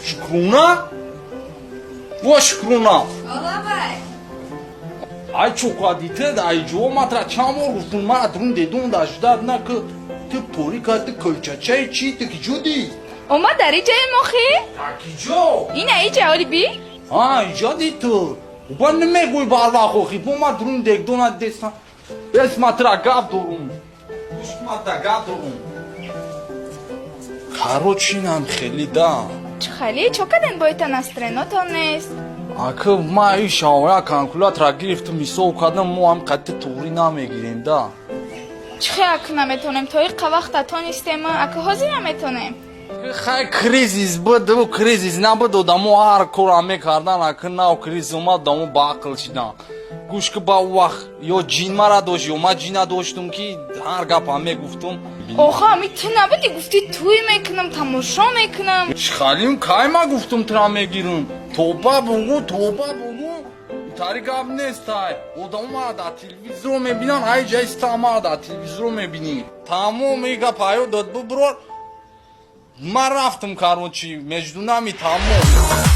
شکرونا؟ و شکرونا آقا بای ای چوکادیته دا ای جو ماترا چامور گفتون ما درون دیدون دا جداد نه که تو پوری که تو کلچه چی تو کی جو دی؟ اوما داری جای مخی؟ کی جو؟ اینه ای جوالی بی؟ اینجا دی تو با نمیگوی باروا خوخی با ما درون دیدون دستان بس ماترا گاب دورون گوش ماترا گاب دورون کاروچینم خیلی دا چه خیلی چوکدن باید نسترنو تونست آخه ما ای شاورا کانکولاترا گرفتم میسو کردم ما هم قطع توری نمیگیریم دا چه اک نمیتونم توی قوقت تونستم اک هازی نمیتونم خیلی کریزیز بود و کریزیز نبود و دمو هر کورا میکردن اکه ناو کریز اومد دمو باقل شدن گوش که با وقت یا جین مرا داشت یا ما جینا داشتم که هر گپ همه گفتم آخه می تو نبودی گفتی توی میکنم تماشا میکنم خالیم کای ما گفتم ترا میگیرم توبه بگو تاریک هم نیست های او دا ما دا تلویزیون میبینن های جایست ما دا تلویزیون میبینی تمام میگه پایو داد برور ما رفتم کارون چی مجدونمی تمام